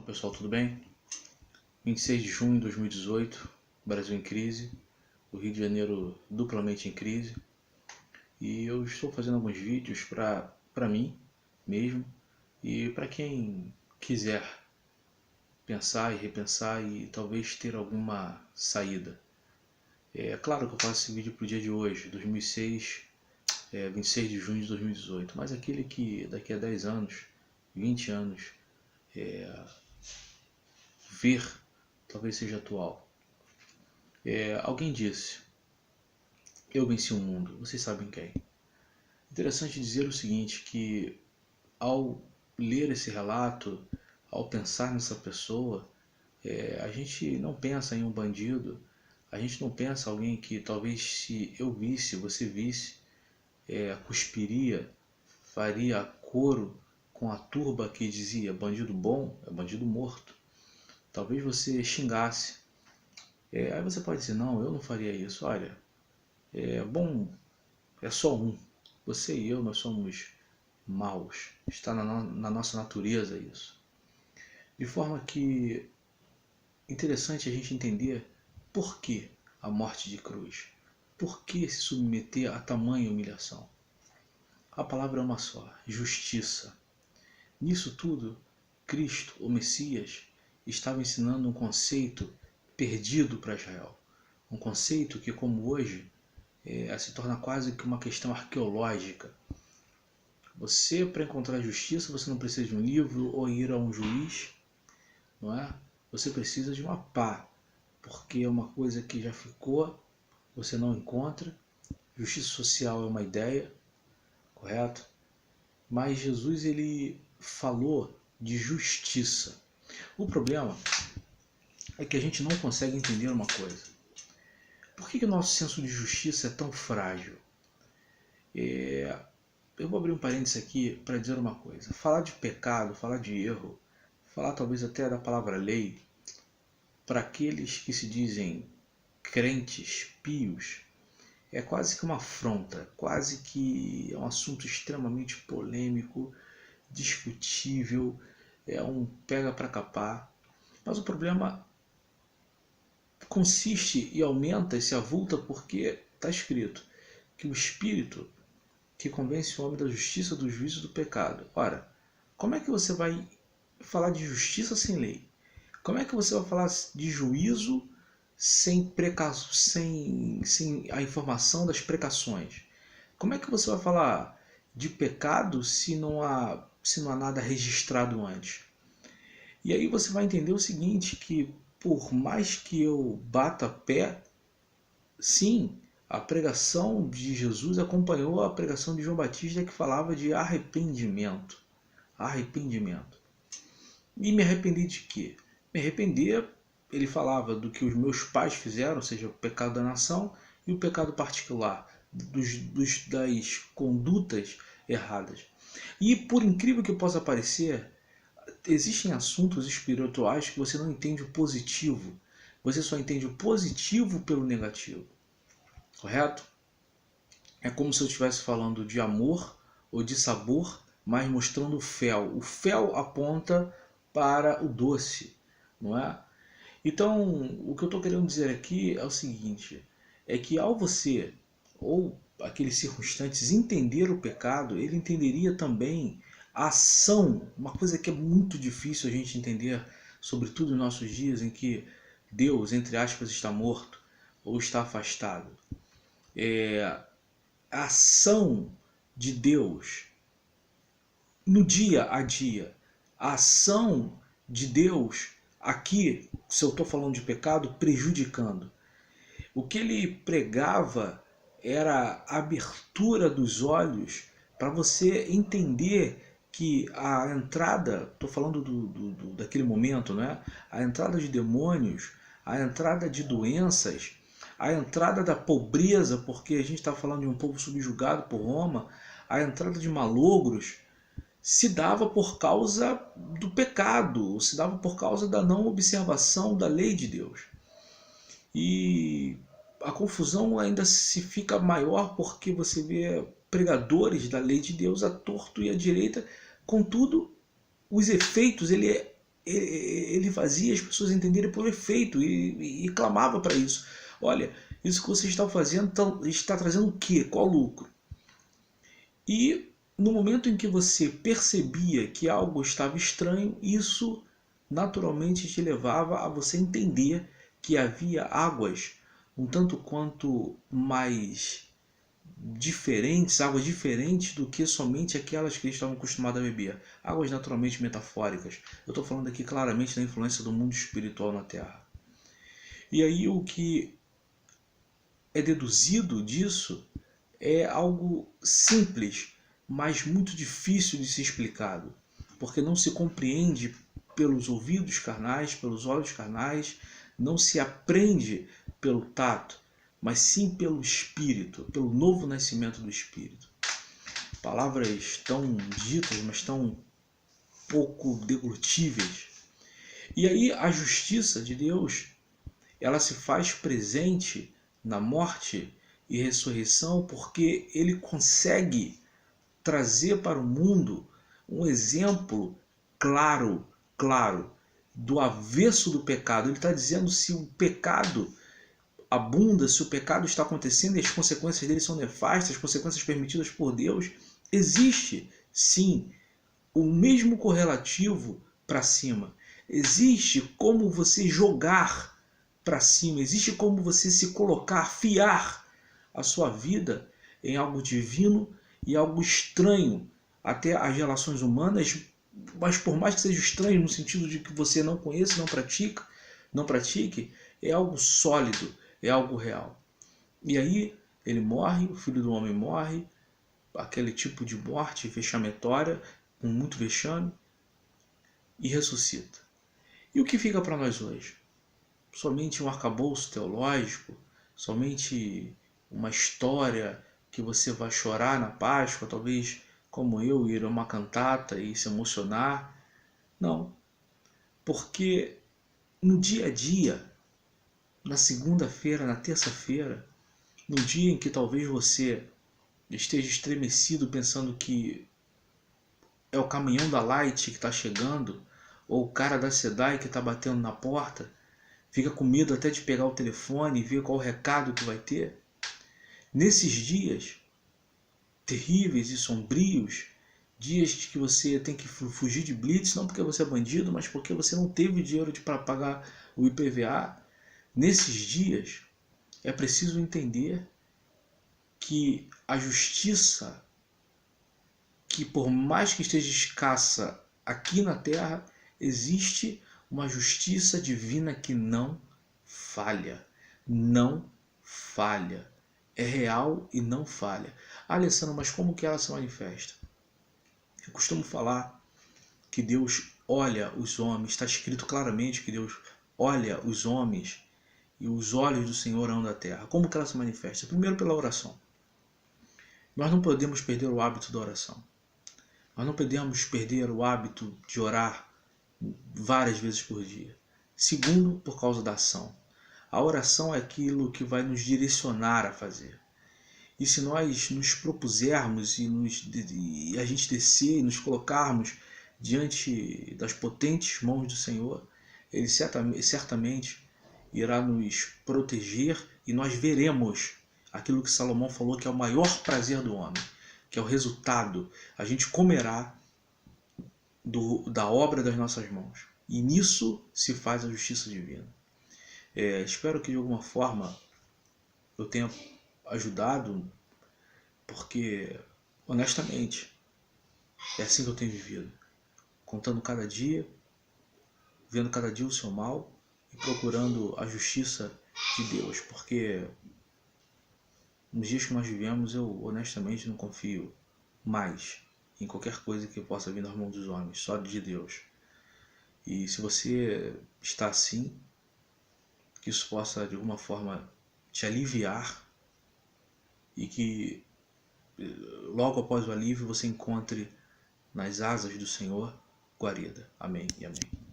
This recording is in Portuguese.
Pessoal, tudo bem? 26 de junho de 2018, Brasil em crise, o Rio de Janeiro duplamente em crise, e eu estou fazendo alguns vídeos para mim mesmo e para quem quiser pensar e repensar e talvez ter alguma saída. É claro que eu faço esse vídeo para o dia de hoje, 2006, 26 de junho de 2018, mas aquele que daqui a 10 anos, 20 anos, ver talvez seja atual. Alguém disse: eu venci o mundo. Vocês sabem quem? Interessante dizer o seguinte, que ao ler esse relato, ao pensar nessa pessoa, a gente não pensa em um bandido, a gente não pensa em alguém que talvez, se eu visse, você visse, cuspiria, faria coro com a turba que dizia bandido bom é bandido morto. Talvez você xingasse. Aí você pode dizer: não, eu não faria isso. Olha, bom, é só um. Você e eu, nós somos maus. Está na nossa natureza isso. De forma que interessante a gente entender por que a morte de cruz. Por que se submeter a tamanha humilhação? A palavra é uma só: justiça. Nisso tudo, Cristo, o Messias, estava ensinando um conceito perdido para Israel. Um conceito que, como hoje, se torna quase que uma questão arqueológica. Você, para encontrar justiça, você não precisa de um livro ou ir a um juiz, não é? Você precisa de uma pá, porque é uma coisa que já ficou, você não encontra. Justiça social é uma ideia, correto? Mas Jesus, ele falou de justiça. O problema é que a gente não consegue entender uma coisa. Por que o nosso senso de justiça é tão frágil? Eu vou abrir um parênteses aqui para dizer uma coisa. Falar de pecado, falar de erro, falar talvez até da palavra lei, para aqueles que se dizem crentes, pios, é quase que uma afronta, quase que é um assunto extremamente polêmico, discutível, é um pega para capar. Mas o problema consiste e aumenta e se avulta porque está escrito que o Espírito que convence o homem da justiça, do juízo e do pecado. Ora, como é que você vai falar de justiça sem lei? Como é que você vai falar de juízo sem a informação das precações? Como é que você vai falar de pecado se não há nada registrado antes? E aí você vai entender o seguinte, que por mais que eu bata pé, sim, a pregação de Jesus acompanhou a pregação de João Batista, que falava de arrependimento. Arrependimento. E me arrependi de quê? Me arrepender, ele falava do que os meus pais fizeram, ou seja, o pecado da nação e o pecado particular, das condutas erradas. E por incrível que possa parecer, existem assuntos espirituais que você não entende o positivo. Você só entende o positivo pelo negativo. Correto? É como se eu estivesse falando de amor ou de sabor, mas mostrando o fel. O fel aponta para o doce, não é? Então, o que eu estou querendo dizer aqui é o seguinte, é que ao você, ou aqueles circunstantes, entender o pecado, ele entenderia também a ação, uma coisa que é muito difícil a gente entender, sobretudo nos nossos dias em que Deus, entre aspas, está morto ou está afastado. A ação de Deus no dia a dia, a ação de Deus aqui, se eu estou falando de pecado, prejudicando. O que ele pregava era a abertura dos olhos para você entender que a entrada, estou falando daquele momento, né? A entrada de demônios, a entrada de doenças, a entrada da pobreza, porque a gente está falando de um povo subjugado por Roma, a entrada de malogros, se dava por causa do pecado, se dava por causa da não observação da lei de Deus. E a confusão ainda se fica maior porque você vê pregadores da lei de Deus à torto e à direita, contudo, os efeitos, ele ele fazia as pessoas entenderem por efeito e clamava para isso. Olha, isso que você está fazendo está trazendo o quê? Qual lucro? E no momento em que você percebia que algo estava estranho, isso naturalmente te levava a você entender que havia águas um tanto quanto mais diferentes, águas diferentes do que somente aquelas que eles estavam acostumados a beber. Águas naturalmente metafóricas. Eu estou falando aqui claramente da influência do mundo espiritual na Terra. E aí o que é deduzido disso é algo simples, mas muito difícil de ser explicado, porque não se compreende pelos ouvidos carnais, pelos olhos carnais, não se aprende pelo tato, mas sim pelo Espírito, pelo novo nascimento do Espírito. Palavras tão ditas, mas tão pouco deglutíveis. E aí a justiça de Deus, ela se faz presente na morte e ressurreição porque ele consegue trazer para o mundo um exemplo claro do avesso do pecado. Ele está dizendo se o pecado abunda, se o pecado está acontecendo e as consequências dele são nefastas, as consequências permitidas por Deus, existe sim o mesmo correlativo para cima. Existe como você jogar para cima, existe como você se colocar, fiar a sua vida em algo divino e algo estranho até as relações humanas, mas por mais que seja estranho no sentido de que você não conheça, não pratique, é algo sólido, é algo real. E aí ele morre, o Filho do Homem morre, aquele tipo de morte vexametória, com muito vexame, e ressuscita. E o que fica para nós hoje? Somente um arcabouço teológico? Somente uma história que você vai chorar na Páscoa, talvez como eu, ir a uma cantata e se emocionar? Não, porque no dia a dia, na segunda-feira, na terça-feira, no dia em que talvez você esteja estremecido pensando que é o caminhão da Light que está chegando, ou o cara da SEDAI que está batendo na porta, fica com medo até de pegar o telefone e ver qual o recado que vai ter. Nesses dias terríveis e sombrios, dias de que você tem que fugir de blitz, não porque você é bandido, mas porque você não teve dinheiro para pagar o IPVA, nesses dias é preciso entender que a justiça, que por mais que esteja escassa aqui na Terra, existe uma justiça divina que não falha. Não falha. É real e não falha. Ah, Alessandro, mas como que ela se manifesta? Eu costumo falar que Deus olha os homens, está escrito claramente que Deus olha os homens e os olhos do Senhor andam da terra. Como que ela se manifesta? Primeiro pela oração. Nós não podemos perder o hábito da oração. Nós não podemos perder o hábito de orar várias vezes por dia. Segundo, por causa da ação. A oração é aquilo que vai nos direcionar a fazer. E se nós nos propusermos e a gente descer e nos colocarmos diante das potentes mãos do Senhor, Ele certamente irá nos proteger e nós veremos aquilo que Salomão falou que é o maior prazer do homem, que é o resultado. A gente comerá da obra das nossas mãos. E nisso se faz a justiça divina. Espero que de alguma forma eu tenha ajudado, porque honestamente é assim que eu tenho vivido, contando cada dia, vendo cada dia o seu mal e procurando a justiça de Deus, porque nos dias que nós vivemos eu honestamente não confio mais em qualquer coisa que possa vir das mãos dos homens, só de Deus. E se você está assim, que isso possa de alguma forma te aliviar e que logo após o alívio você encontre nas asas do Senhor guarida. Amém e amém.